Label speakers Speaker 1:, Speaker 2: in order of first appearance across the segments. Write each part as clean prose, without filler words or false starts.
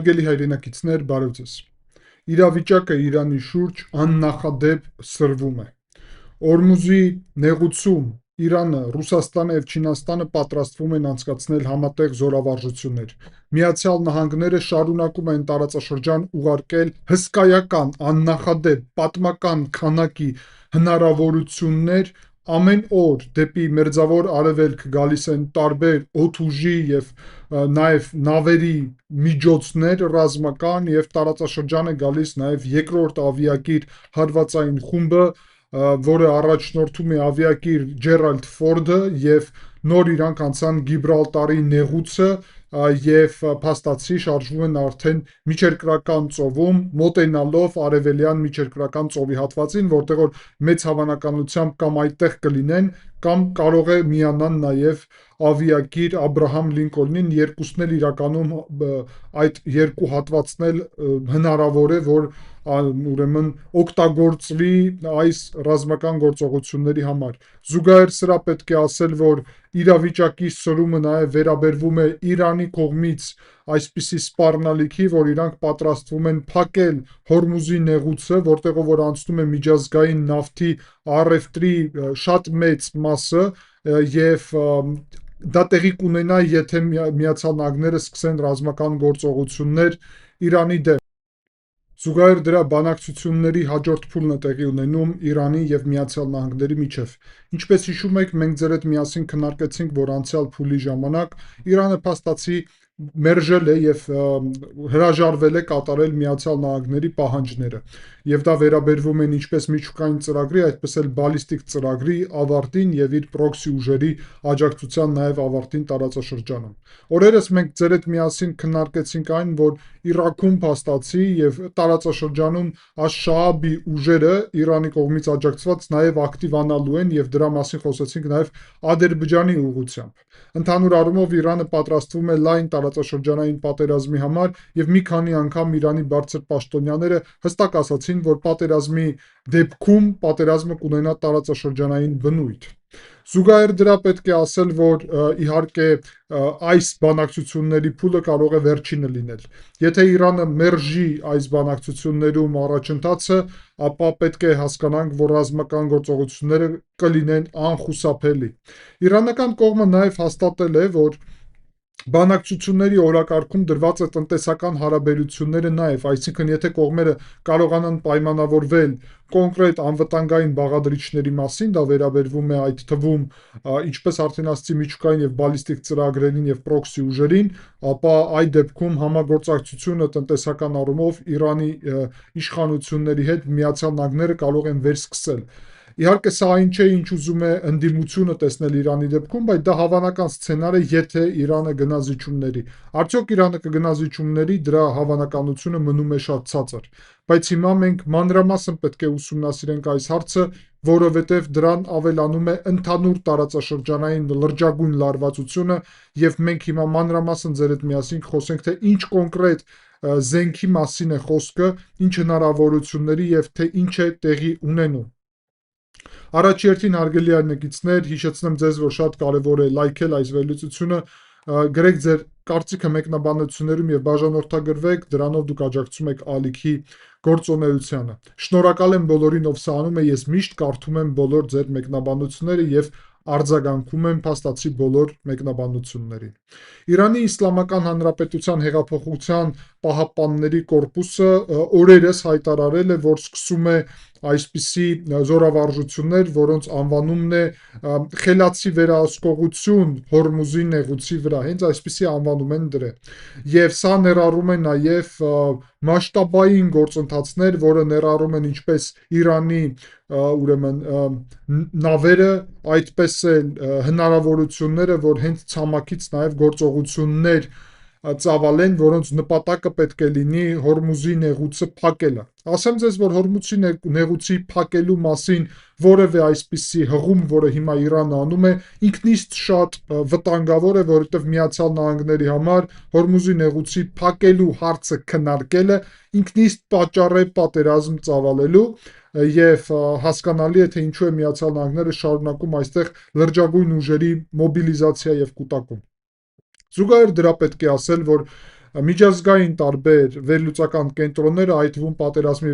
Speaker 1: Հարգելի հայրենակիցներ, բարև ձեզ։ Իրավիճակը Իրանի շուրջ աննախադեպ սրվում է։ Օրմուզի նեղուցում Իրանը, Ռուսաստանը եւ Չինաստանը պատրաստվում են անցկացնել համատեղ զորավարժություններ։ Միացյալ Նահանգները շարունակում են տարածաշրջան ուղարկել հսկայական, աննախադեպ, պատմական քանակի հնարավորություններ, ամեն օր դեպի Մերձավոր Արևելք գալիս են տարբեր օդուժի եւ նաեւ նավերի միջոցներ ռազմական եւ տարածաշրջան է գալիս նաեւ երկրորդ ավիակիր հարվածային խումբը, որը առաջնորդում է ավիակիր Ջերալդ Ֆորդը եւ նոր իրանք անցան Գիբրալտարի նեղուցը եւ փաստացի շարժվում են արդեն միջերկրական ծովում, մոտենալով արևելյան միջերկրական ծովի հատվածին, որտեղ որ մեծ հավանականությամբ կամ այդտեղ կլինեն, կամ կարող է միանան նաեւ ավիակիր Աբրահամ Լինկոլնին, երկուսն էլ իրականում այդ երկու հատվածն էլ հնարավոր է, որ ուրեմն օգտագործվի այս ռազմական գործողությունների համար։ Զուգահեռ սրա պետք է ասել, որ իրավիճակի սրումը նաև վերաբերվում է Իրանի կողմից այսպիսի սպառնալիքի, որ իրանք պատրաստվում են փակել Հորմուզի նեղուցը, որտեղով որ անցնում է միջազգային նավթի առևտրի շատ մեծ մասը եւ դա տեղի կունենա, եթե Միացյալ Նահանգները սկսեն ռազմական գործողություններ Իրանի դեմ։ Զուգահեռ դրա բանակցությունների հաջորդ փուլն է տեղի ունենում Իրանի եւ Միացյալ Նահանգների միջև։ Ինչպես հիշում եք, մենք ձեր հետ միասին քննարկեցինք, որ անցյալ փուլի ժամանակ Իրանը փաստացի մերժել է եւ հրաժարվել է կատարել Միացյալ Նահանգների պահանջները։ Եվ դա վերաբերվում են ինչպես միջուկային ծրագրի, այդպես էլ բալիստիկ ծրագրի ավարտին եւ իր պրոքսի ուժերի աջակցության նաեւ ավարտին տարածաշրջանում։ Օրերս մենք ձեր հետ միասին քննարկեցինք այն, որ Իրաքում փաստացի եւ տարածաշրջանում Աշ-Շաաբի ուժերը Իրանի կողմից աջակցված նաեւ ակտիվանալու են եւ դրա մասին խոսեցինք նաեւ Ադրբեջանի ուղղությամբ։ Ընդհանուր առումով Իրանը պատրաստվում է լայն տարածաշրջանային պատերազմի համար եւ մի քանի անգամ Իրանի բարձր պաշտոնյաները հստակ ասացին, որ պատերազմի դեպքում պատերազմը կունենա տարածաշրջանային բնույթ։ Զուգահեռ դրա պետք է ասել, որ իհարկե այս բանակցությունների փուլը կարող է վերջինը լինել։ Եթե Իրանը մերժի այս բանակցություններում առաջընթացը, ապա պետք է հասկանանք, որ ռազմական գործողությունները կլինեն անխուսափելի։ Իրանական կողմը նաև հաստատել է, որ բանակցությունների օրակարգում դրված է տնտեսական հարաբերությունները նաև, այսինքն եթե կողմերը կարողանան պայմանավորվել կոնկրետ անվտանգային բաղադրիչների մասին, դա վերաբերվում է այդ թվում, ինչպես արդեն ասացի, միջուկային եւ բալիստիկ ծրագրերին եւ պրոքսի ուժերին, ապա այդ դեպքում համագործակցությունը տնտեսական առումով Իրանի իշխանությունների հետ Միացյալ Նահանգները կարող են վերսկսել։ Իհարկե սա այն չէ, ինչ ուզում է ընդդիմությունը տեսնել Իրանի դեպքում, բայց դա հավանական սցենար է, եթե Իրանը գնա զիջումների։ Արդյոք Իրանը կգնա զիջումների, դրա հավանականությունը մնում է շատ ցածր։ Բայց հիմա մենք մանրամասն պետք է ուսումնասիրենք այս հարցը, որովհետև դրան ավելանում է ընդհանուր տարածաշրջանային լրջագույն լարվածությունը եւ մենք հիմա մանրամասն ձեր հետ միասին խոսենք, թե ինչ կոնկրետ զենքի մասին է խոսքը, ինչ հնարավորությունների եւ թե ինչ է տեղի ունենում։ Առաջերտին հարգելի հայրենակիցներ, հիշեցնեմ ձեզ, որ շատ կարևոր է լայքել այս վերլուծությունը, գրեք ձեր կարծիքը մեկնաբանություններում եւ բաժանորդագրվեք, դրանով դուք աջակցում եք ալիքի գործունեությանը։ Շնորհակալ եմ բոլորին, ով սա անում է, ես միշտ կարդում եմ բոլոր ձեր մեկնաբանությունները եւ արձագանքում եմ փաստացի բոլոր մեկնաբանություններին։ Իրանի Իսլամական Հանրապետության հեղափոխության պահապանների կորպուսը օրերս հայտարարել է, որ սկսում է այսպիսի զորավարժություններ, որոնց անվանումն է խելացի վերահսկողություն Հորմուզի նեղուցի վրա, հենց այսպիսի անվանում են դրել։ Եվ սա ներառում է նաև մասշտաբային գործընթացներ, որը ներառում են ինչպես Իրանի ուրեմն նավերը, այդպես էլ հնարավորությունները, որ հենց ցամաքից նաև գործողություններ ծավալեն, որոնց նպատակը պետք է լինի Հորմուզի նեղուցը փակելը։ Ասեմ ձեզ, որ Հորմուզի նեղուցի փակելու մասին որևէ այսպիսի հղում, որը հիմա Իրանը անում է, ինքնից շատ վտանգավոր է, որովհետև Միացյալ Նահանգների համար Հորմուզի նեղուցի փակելու հարցը քննարկելը ինքնից պատճառ է պատերազմ ծավալելու եւ հասկանալի է, թե ինչու է Միացյալ Նահանգները շարունակում այստեղ լրջագույն ուժերի մոբիլիզացիա եւ կուտակում։ Զուգահեռ դրա պետք է ասել, որ միջազգային տարբեր վերլուծական կենտրոնները, այդ թվում պատերազմի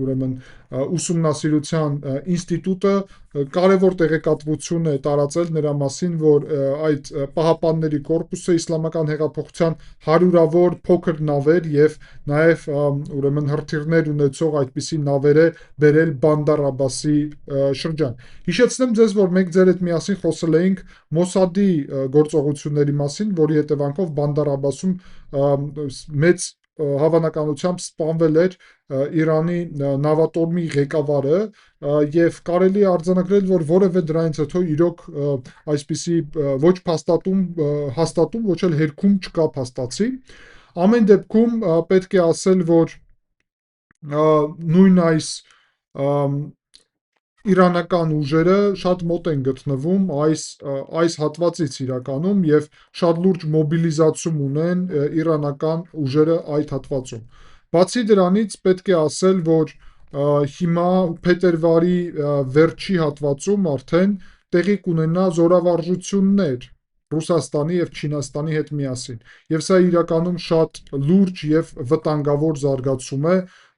Speaker 1: ուրեմն ուսումնասիրության ինստիտուտը կարևոր տեղեկատվություն է տարածել նրա մասին, որ այդ պահապանների կորպուսը իսլամական հեղափոխության հարյուրավոր փոքր նավեր եւ նաեւ ուրեմն հրթիռներ ունեցող այդպիսի նավեր է բերել Բանդար Աբասի շրջան։ Հիշեցնեմ ձեզ, որ մենք ձեր հետ միասին խոսել էինք Մոսադի գործողությունների մասին, որի հետևանքով Բանդար Աբասում մեծ հավանականությամբ սպանվել էր Իրանի նավատորմի ղեկավարը եւ կարելի է արձանագրել, որ որևէ դրանից հետո իրոք այսպիսի ոչ հաստատում, ոչ էլ հերքում չկա փաստացի։ Ամեն դեպքում պետք է ասել, որ նույն իրանական ուժերը շատ մոտ են գտնվում այս հատվածից իրականում եւ շատ լուրջ մոբիլիզացում ունեն իրանական ուժերը այդ հատվածում։ Բացի դրանից պետք է ասել, որ հիմա փետրվարի վերջի հատվածում արդեն տեղի կունենա զորավարժություններ Ռուսաստանի եւ Չինաստանի հետ միասին։ Եվ սա իրականում շատ լուրջ եւ վտանգավոր զարգացում է,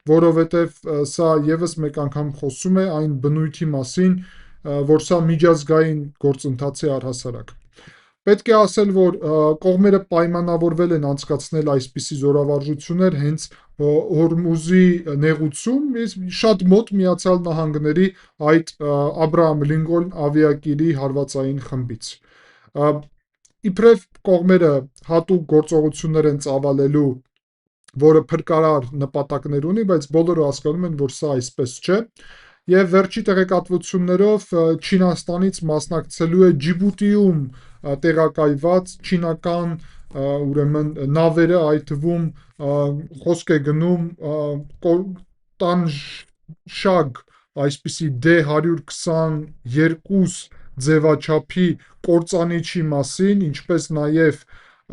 Speaker 1: որովհետև սա եւս մեկ անգամ խոսում է այն բնույթի մասին, որ սա միջազգային գործընթաց է առհասարակ։ Պետք է ասել, որ կողմերը պայմանավորվել են անցկացնել այսպիսի զորավարժություններ հենց Հորմուզի նեղուցում, շատ մոտ Միացյալ Նահանգների այդ Աբրահամ Լինկոլն ավիակիրի հարվածային խմբից։ Իբրև կողմերը հատուկ գործողություններ են ծավալելու, որը փրկարար նպատակներ ունի, բայց բոլորը հասկանում են, որ սա այսպես չէ։ Եվ վերջի տեղեկատվություններով Չինաստանից մասնակցելու է Ջիբուտիում տեղակայված չինական ուրեմն նավերը, այդ թվում խոսք է գնում Տանշագ այսպիսի D122 ձևաչափի կործանիչի մասին, ինչպես նաև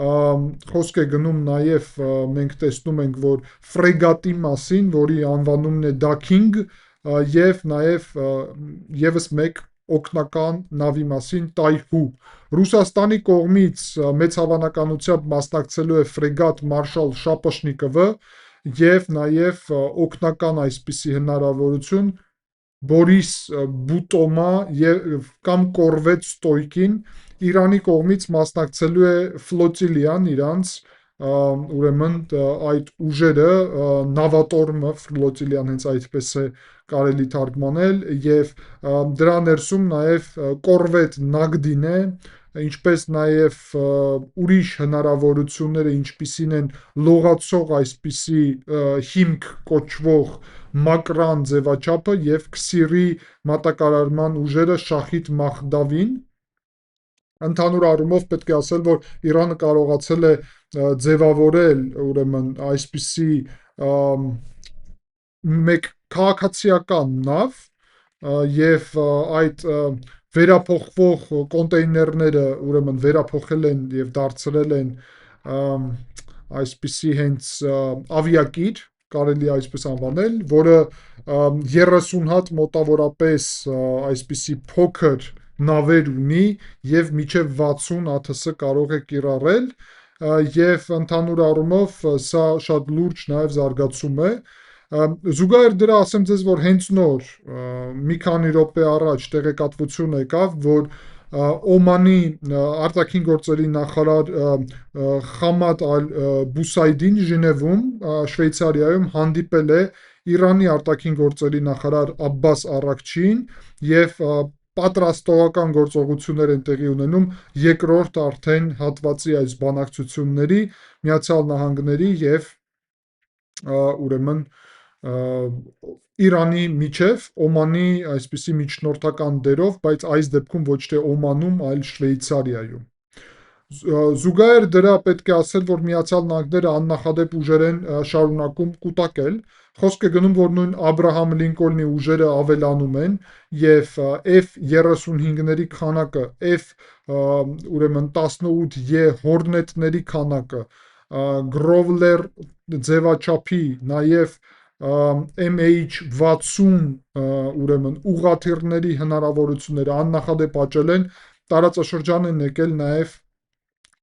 Speaker 1: խոսք է գնում նաև մենք տեսնում ենք, որ ֆրեգատի մասին, որի անվանումն է Դաքինգ, եւ նաև եւս մեկ օգնական նավի մասին Տայհու։ Ռուսաստանի կողմից մեծ հավանականությամբ մասնակցելու է ֆրեգատ Մարշալ Շապոշնիկովը եւ նաև օգնական այսպիսի հնարավորություն Բորիս Բուտոմա կամ կորվետ Ստոյկին, Իրանի կողմից մասնակցելու է ֆլոտիլիան իրանց ուրեմն այդ ուժերը նավատորմը ֆլոտիլիան հենց այդպես է կարելի թարգմանել եւ դրա ներսում նաև կորվետ Նագդին է, ինչպես նաև ուրիշ հնարավորությունները, ինչպիսին են լողացող այսպիսի հիմք կոչվող Մակրան ձևաչափը եւ Քսիրի մատակարարման ուժերը Շախիդ Մախդավին։ Ընդհանուր առումով պետք է ասել, որ Իրանը կարողացել է ձևավորել ուրեմն այսպիսի մեկ քաղաքացիական նավ եւ այդ վերափոխվող կոնտեյներները ուրեմն վերափոխել են եւ դարձրել են այսպիսի հենց ավիակիր, կարելի այսպես անվանել, որը 30 հատ մոտավորապես այսպիսի փոքր նավեր ունի եւ մինչև 60 ԱԹՍ կարող է կիրառել եւ ընդհանուր առումով սա շատ լուրջ նաեւ զարգացում է։ Զուգահեռ դրա ասեմ ձեզ, որ հենց նոր մի քանի րոպե առաջ տեղեկատվություն եկավ, որ Օմանի արտաքին գործերի նախարար Խամադ Բուսայդին Ժնևում, Շվեյցարիայում հանդիպել է Իրանի արտաքին գործերի նախարար Աբբաս Արաքչիին եւ պատրաստողական գործողություններ են տեղի ունենում երկրորդ արդեն հատվածի այս բանակցությունների Միացյալ Նահանգների եւ ուրեմն Իրանի միջև Օմանի այսպիսի միջնորդական դերով, բայց այս դեպքում ոչ թե Օմանում, այլ Շվեյցարիայում։ Զուգահեռ դրա պետք է ասել, որ Միացյալ Նահանգները աննախադեպ ուժեր են շարունակում կուտակել։ Խոսք է գնում, որ նույն Աբրահամ Լինկոլնի ուժերը ավելանում են եւ F-35-ների քանակը, ուրեմն 18E Hornet-ների քանակը, Growler ձևաչափի, նաև MH-60 ուրեմն ուղղաթիռների հնարավորությունները աննախադեպ աճել են, տարածաշրջան են եկել նաև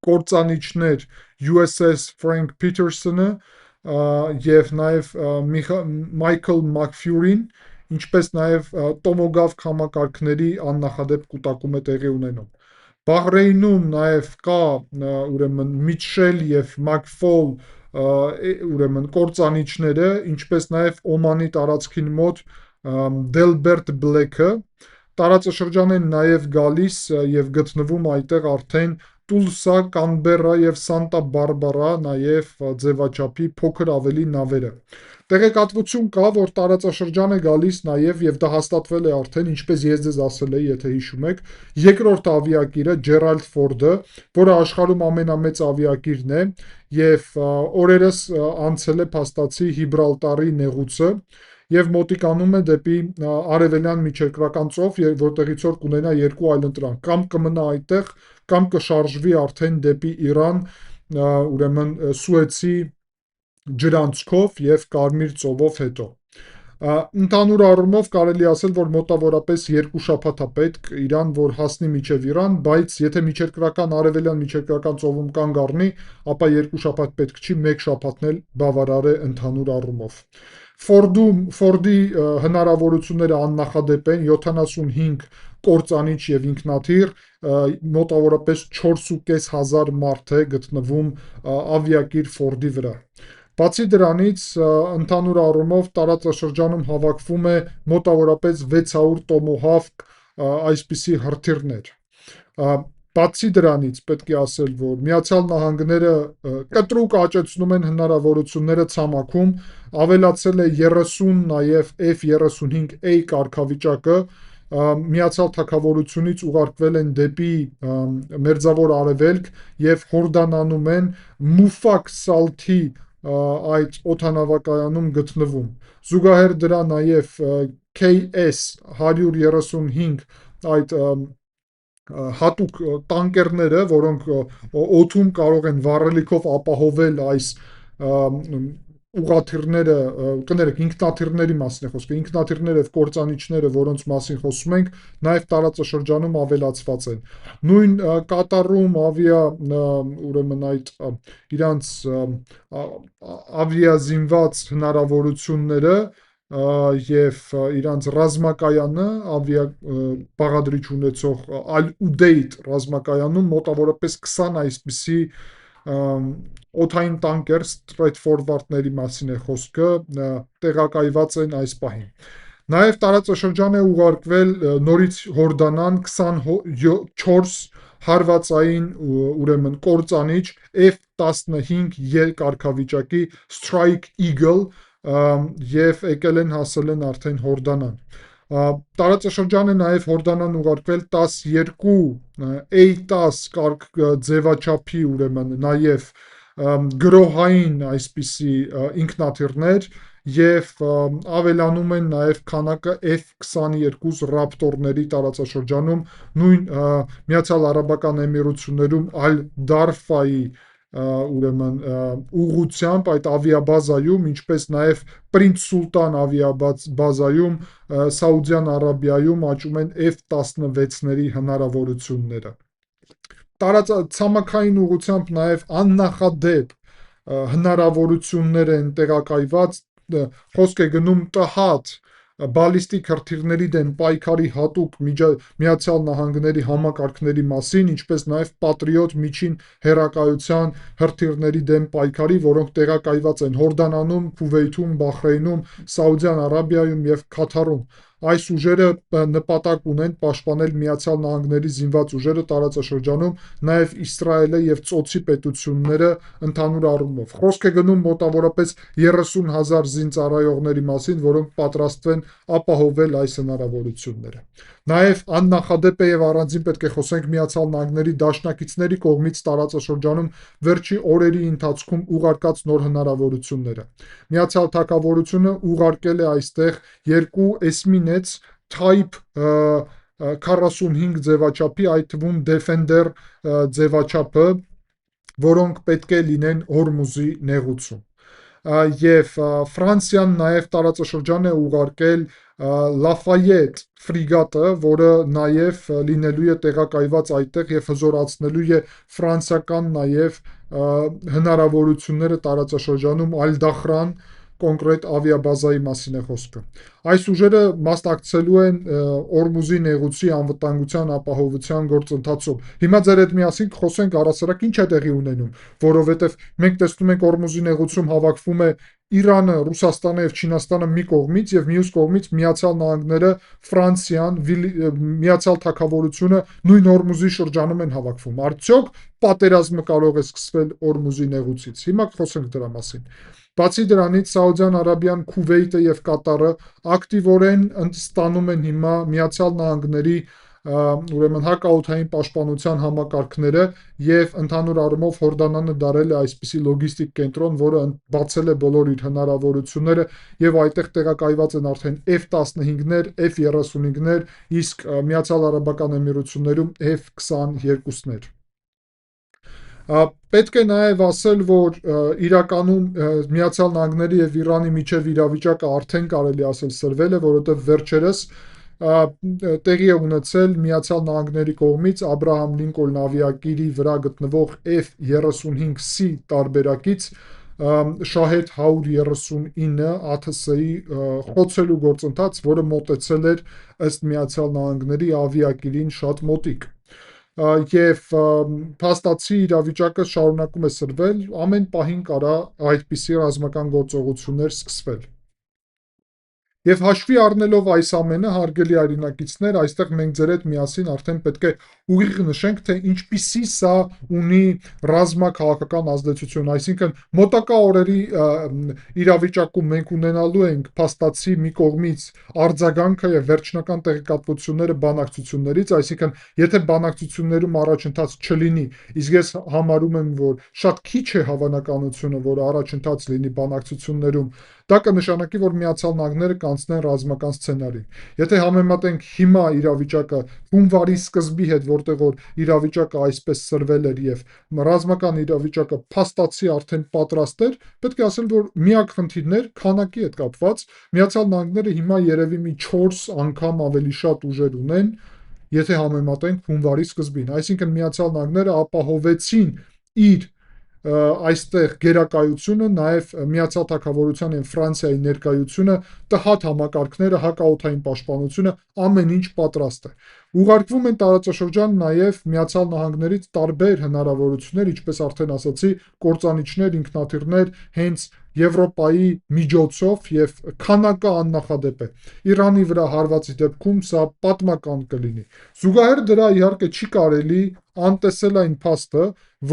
Speaker 1: կործանիչներ USS Frank Peterson-ը եւ նաեւ Michael McFury-ն, ինչպես նաեւ տոմոգավ համակարգների աննախադեպ կուտակում է տեղի ունենում։ Բահրեյնում նաև կա ուրեմն Միչել եւ Մակֆոլ ուրեմն կործանիչները, ինչպես նաև Օմանի տարածքին մոտ Դելբերտ Բլեքը, տարածաշրջան են նաև գալիս եւ գտնվում այդտեղ արդեն Տուլսա, Կանբերա եւ Սանտա Բարբարա նաև ձևաչափի փոքր ավելի նավերը։ Տեղեկատվություն կա, որ տարածաշրջան է գալիս նաև եւ դա հաստատվել է արդեն, ինչպես ես ձեզ ասել էի, եթե հիշում եք, երկրորդ ավիակիրը Ջերալդ Ֆորդը, որը աշխարհում ամենամեծ ավիակիրն է եւ օրերս անցել է փաստացի Հիբրալտարի նեղուցը եւ մոտիկանում է դեպի արևելյան միջերկրական ծով, որտեղից որ կունենա երկու այլընտրանք, կամ կմնա այդտեղ, կամ կշարժվի արդեն դեպի Իրան, ուրեմն Սուեցի ջրանցքով եւ Կարմիր ծովով հետո։ Ընդհանուր առումով կարելի ասել, որ մոտավորապես 2 շաբաթ է պետք իրան, որ հասնի մինչև Իրան, բայց եթե միջերկրական արևելյան միջերկրական ծովում կանգ առնի, ապա 2 շաբաթ պետք չի, 1 շաբաթն էլ բավարար է ընդհանուր առումով։ Ֆորդի հնարավորությունները աննախադեպ են, 75 կործանիչ եւ ինքնաթիռ, մոտավորապես 4,500 մարդ է գտնվում ավիակիր Ֆորդի վրա։ Բացի դրանից, ընդհանուր առումով տարածաշրջանում հավաքվում է մոտավորապես 600 տոմոհավկ այսպիսի հրթիռներ։ Բացի դրանից պետք է ասել, որ Միացյալ Նահանգները կտրուկ աճեցնում են հնարավորությունները ցամաքում, ավելացել է 30 նաև F-35A կարգավիճակը, Միացյալ Թագավորությունից ուղարկվել են դեպի Մերձավոր Արևելք եւ Հորդանանում են Մուֆակ Սալթի այդ օդանավակայանում գտնվում։ Զուգահեռ դրա նաև KS 135 այդ հատուկ տանկերները, որոնք օդում կարող են վառելիքով ապահովել այս ուղաթիռները, կներեք, ինքնաթիռների մասին է խոսքը, ինքնաթիռները եւ կործանիչները, որոնց մասին խոսում ենք, նաեւ տարածաշրջանում ավելացված են։ Նույն կատարում ուրեմն այդ իրանց ավիազինված հնարավորությունները եւ իրանց ռազմակայանը բաղադրիչ ունեցող Al-Udeid ռազմակայանում մոտավորապես 20 այսպիսի օդային տանկեր Stratford-ների մասին է խոսքը, տեղակայված են այս պահին։ Նաև տարածաշրջան է ուղարկվել նորից Հորդանան 24 հարվածային ուրեմն կործանիչ F-15 կարգավիճակի Strike Eagle եւ եկել են հասել են արդեն Հորդանան։ Տարածաշրջան է նաև Հորդանան ուղարկվել 12 A-10 ձևաչափի ուրեմն նաև գրոհային այսպիսի ինքնաթիռներ եւ ավելանում են նաև քանակը F-22 Raptor-ների տարածաշրջանում, նույն Միացյալ Արաբական Էմիրություններում Al-Darfa-ի ուրեմն ուղղությամբ այդ ավիաբազայում, ինչպես նաև Պրինց Սուլտան ավիաբազայում Սաուդյան Արաբիայում աճում են F-16-ների հնարավորությունները։ Ցամաքային ուղղությամբ նաև աննախադեպ հնարավորություններ են տեղակայված, խոսք է գնում ՏՀԱՏ բալիստիկ հրթիռների դեմ պայքարի հատուկ Միացյալ Նահանգների համակարգների մասին, ինչպես նաև Patriot միջին հեռակայության հրթիռների դեմ պայքարի, որոնք տեղակայված են Հորդանանում, Քուվեյթում, Բահրեյնում, Սաուդյան Արաբիայում եւ Քաթարում։ Այս ուժերը նպատակ ունեն պաշտպանել Միացյալ Նահանգների զինված ուժերը տարածաշրջանում, նաև Իսրայելը եւ Ծոցի պետությունները ընդհանուր առումով։ Խոսք է գնում մոտավորապես 30,000 զինծառայողների մասին, որոնք պատրաստվեն ապահովել այս հնարավորությունները։ Նաև աննախադեպ է եւ առանձին պետք է խոսենք Միացյալ Նահանգների դաշնակիցների կողմից տարածաշրջանում վերջի օրերի ընթացքում ուղարկած նոր հնարավորությունները։ Միացյալ Թագավորությունը ուղարկել է այստեղ 2 Esminets Type 45 ձևաչափի, այդ թվում Defender ձևաչափը, որոնք պետք է լինեն Հորմուզի նեղուցում։ եւ Ֆրանսիան նաեւ տարածաշրջան է ուղարկել Լաֆայետ ֆրիգատը, որը նաեւ լինելու է տեղակայված այդտեղ եւ հզորացնելու է ֆրանսիական նաեւ հնարավորությունները տարածաշրջանում Ալ-Դախրան կոնկրետ ավիաբազայի մասին է խոսքը։ Այս ուժերը մասնակցելու են Օրմուզի նեղուցի անվտանգության ապահովության գործընթացում։ Հիմա ձեր հետ միասին կխոսենք առասարակ ինչ է տեղի ունենում, որովհետև մենք տեսնում ենք Օրմուզի նեղուցում հավաքվում է Իրանը, Ռուսաստանը եւ Չինաստանը մի կողմից եւ մյուս կողմից Միացյալ Նահանգները, Ֆրանսիան, Միացյալ Թագավորությունը նույն Օրմուզի շրջանում են հավաքվում։ Արդյոք պատերազմը կարող է սկսվել Օրմուզի նեղուցից։ Հիմա կխոսենք դրա մասին։ Բացի դրանից Սաուդյան Արաբիան, Քուվեյթը եւ Կատարը ակտիվորեն ստանում են հիմա Միացյալ Նահանգների ուրեմն հակաօդային պաշտպանության համակարգները եւ ընդհանուր առումով Հորդանանը դարել է այսպիսի լոգիստիկ կենտրոն, որը բացել է բոլոր իր հնարավորությունները եւ այդտեղ տեղակայված են արդեն F-15-ներ, F-35-ներ, իսկ Միացյալ Արաբական Էմիրություններում F-22-ներ։ Պետք է նաև ասել, որ իրականում Միացյալ Նահանգների եւ Իրանի միջև իրավիճակը արդեն կարելի ասել սրվել է, որովհետեւ վերջերս տեղի է ունեցել Միացյալ Նահանգների կողմից Աբրահամ Լինկոլն ավիակիրի վրա գտնվող F-35C տարբերակից Շահեդ 139 ԱԹՍ-ի խոցելու գործընթաց, որը մոտեցել էր ըստ Միացյալ Նահանգների ավիակիրին շատ մոտիկ։ Եվ փաստացի իրավիճակը շարունակում է սրվել, ամեն պահին կարա այդպիսի ռազմական գործողություններ սկսվել։ Եվ հաշվի առնելով այս ամենը, հարգելի հայրենակիցներ, այստեղ մենք ձեր հետ միասին արդեն պետք է ուղիղ նշենք, թե ինչպիսի սա ունի ռազմաքաղաքական ազդեցություն, այսինքն մոտակա օրերի իրավիճակում մենք ունենալու ենք փաստացի մի կողմից արձագանքը եւ վերջնական տեղեկատվությունները բանակցություններից, այսինքն եթե բանակցություններում առաջընթաց չլինի, իսկ ես համարում եմ, որ շատ քիչ է հավանականությունը, որ առաջընթաց լինի բանակցություններում, դա կնշանակի, որ Միացյալ Նահանգները կանցնեն ռազմական սցենարի։ Եթե համեմատենք հիմա իրավիճակը հունվարի սկզբի հետ, որտեղ որ իրավիճակը այսպես սրվել էր եւ ռազմական իրավիճակը փաստացի արդեն պատրաստ էր, պետք է ասել, որ միակ խնդիրն էր քանակի հետ կապված։ Միացյալ Նահանգները հիմա երևի մի 4 անգամ ավելի շատ ուժեր ունեն, եթե համեմատենք հունվարի սկզբին։ Այսինքն Միացյալ Նահանգները ապահովեցին իր այստեղ գերակայությունը, նաև Միացյալ Թագավորության եւ Ֆրանսիայի ներկայությունը, տհաճ համակարգները, հակաօդային պաշտպանությունը, ամեն ինչ պատրաստ է։ Ուղարկվում են տարածաշրջան նաև Միացյալ Նահանգներից տարբեր հնարավորություններ, ինչպես արդեն ասացի, կործանիչներ, ինքնաթիռներ, հենց Եվրոպայի միջոցով եւ քանակը աննախադեպ է։ Իրանի վրա հարվածի դեպքում սա պատմական կլինի։ Զուգահեռ դրա իհարկե չի կարելի անտեսել այն փաստը,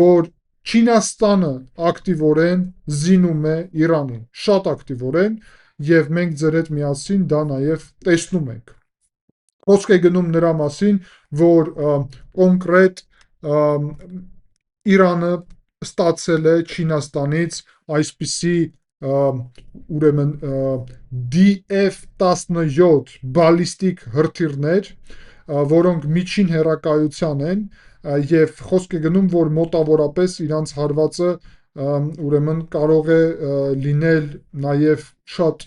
Speaker 1: որ Չինաստանը ակտիվորեն զինում է Իրանին, շատ ակտիվորեն, եւ մենք ձեր հետ միասին դա նաեւ տեսնում ենք։ Խոսք է գնում նրա մասին, որ կոնկրետ Իրանը ստացել է Չինաստանից այսպիսի ուրեմն DF-17 բալիստիկ հրթիռներ, որոնք միջին հեռակայության են եւ խոսք է գնում, որ մոտավորապես իրանց հարվածը ուրեմն կարող է լինել նաեւ շատ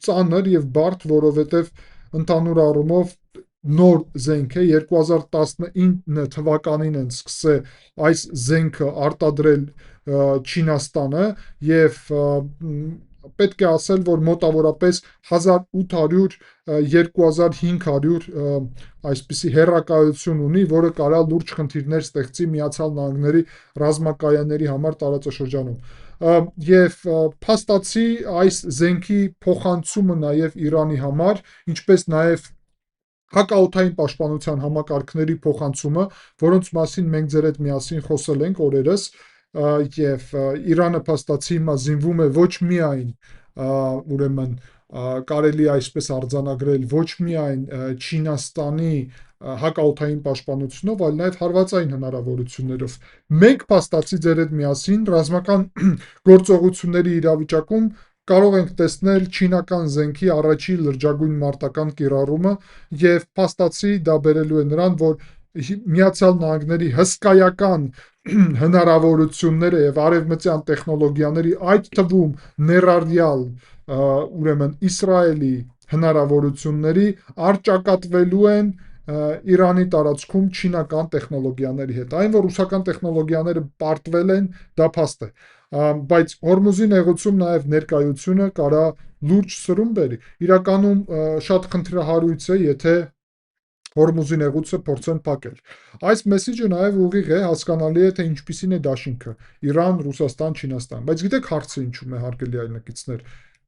Speaker 1: ծանր եւ բարդ, որովհետեւ ընդհանուր առումով նոր զենք է 2019 թվականին են սկսել այս զենքը արտադրել Չինաստանը եւ պետք է ասել, որ մոտավորապես 1800-2500 այսպիսի հեռակայություն ունի, որը կարա լուրջ խնդիրներ ստեղծի Միացյալ Նահանգների ռազմակայանների համար տարածաշրջանում։ Եվ փաստացի այս զենքի փոխանցումը նաև Իրանի համար, ինչպես նաև հակաօդային պաշտպանության համակարգերի փոխանցումը, որոնց մասին մենք ձեր հետ միասին խոսել ենք օրերս, եւ Իրանը փաստացի հիմա զինվում է ոչ միայն ուրեմն կարելի այսպես արձանագրել ոչ միայն Չինաստանի հակաօդային պաշտպանությունով, այլ նաև հարվածային հնարավորություններով։ Մենք փաստացի ձեր հետ միասին ռազմական գործողությունների իրավիճակում կարող ենք տեսնել չինական զենքի առաջի լրջագույն մարտական կիրառումը եւ փաստացի դա բերելու է նրան, որ Միացյալ Նահանգների հսկայական հնարավորությունները եւ արևմտյան տեխնոլոգիաների, այդ թվում ներառյալ ուրեմն Իսրայելի հնարավորությունների առճակատվելու են Իրանի տարածքում չինական տեխնոլոգիաների հետ։ Այն, որ ռուսական տեխնոլոգիաները պարտվել են, դա փաստ է, բայց Հորմուզի նեղուցում նաև ներկայությունը կարա լուրջ սրում բերի։ Իրականում շատ խնդրահարույց է, եթե Հորմուզի նեղուցը փորձեն փակել։ Այս մեսիջը նաև ուղիղ է, հասկանալի է, թե ինչպիսին է դաշինքը՝ Իրան, Ռուսաստան, Չինաստան։ Բայց գիտեք հարցը ինչու՞մ է, հարգելի այլնակիցներ։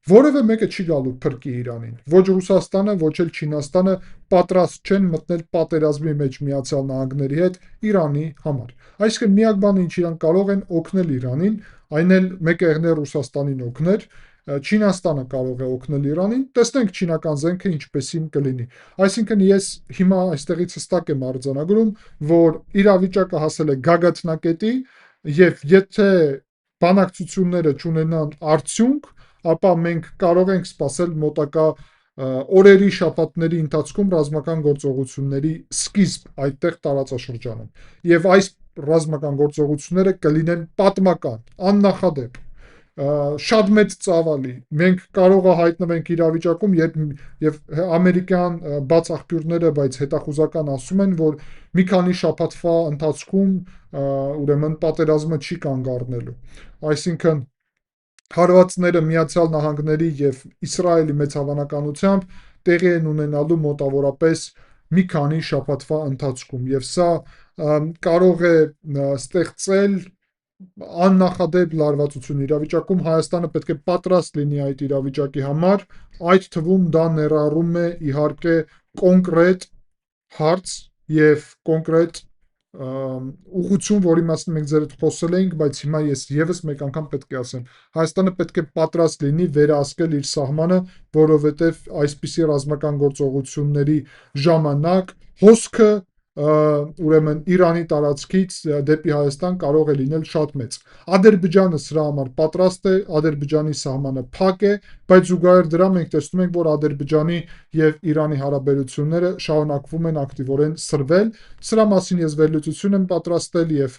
Speaker 1: Որևէ մեկը չի գալու փրկի Իրանին։ Ոչ Ռուսաստանը, ոչ էլ Չինաստանը պատրաստ չեն մտնել պատերազմի մեջ Միացյալ Նահանգների հետ Իրանի համար։ Այսինքն միակ բանը, ինչ իրան կարող են օգնել Իրանին, այն էլ մեկեղներ Ռուսաստանին օգներ, Չինաստանը կարող է օգնել Իրանին, տեսնենք չինական զենքը ինչպեսին կլինի։ Այսինքն ես հիմա այստեղից հստակ եմ արձանագրում, որ իրավիճակը հասել է գագաթնակետի եւ եթե բանակցությունները չունենան արդյունք, ապա մենք կարող ենք սպասել մոտակա օրերի, շաբաթների ընթացքում ռազմական գործողությունների սկիզբ այդտեղ տարածաշրջանում։ Եվ այս ռազմական գործողությունները կլինեն պատմական, աննախադեպ, շատ մեծ ծավալի։ Մենք կարող է հայտնվենք իրավիճակում, եւ ամերիկյան բաց աղբյուրները, բայց հետախուզական ասում են, որ մի քանի շաբաթվա ընթացքում ուրեմն պատերազմը չի կանգ առնելու։ Այսինքն հարվածները Միացյալ Նահանգների եւ Իսրայելի մեծ հավանականությամբ տեղի են ունենալու մոտավորապես մի քանի շաբաթվա ընթացքում, եւ սա կարող է ստեղծել աննախադեպ լարվածություն իրավիճակում։ Հայաստանը պետք է պատրաստ լինի այդ իրավիճակի համար, այդ թվում դա ներառում է իհարկե կոնկրետ հարց եւ կոնկրետ ուղղություն, որի մասին մենք ձեր հետ խոսել էինք, բայց հիմա ես եւս մեկ անգամ պետք է ասեմ, Հայաստանը պետք է պատրաստ լինի վերահսկել իր սահմանը, որովհետեւ այսպիսի ռազմական գործողությունների ժամանակ հոսքը ուրեմն Իրանի տարածքից դեպի Հայաստան կարող է լինել շատ մեծ։ Ադրբեջանը սրա համար պատրաստ է, Ադրբեջանի սահմանը փակ է, բայց զուգահեռ դրա մենք տեսնում ենք, որ Ադրբեջանի եւ Իրանի հարաբերությունները շարունակվում են ակտիվորեն սրվել։ Սրա մասին ես վերլուծություն եմ պատրաստել եւ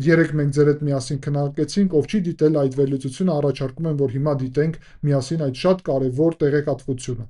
Speaker 1: երեք մենք ձեր հետ միասին քննարկեցինք, ով չի դիտել այդ վերլուծությունը, առաջարկում եմ, որ հիմա դիտենք միասին այդ շատ կարեւոր տեղեկատվությունը։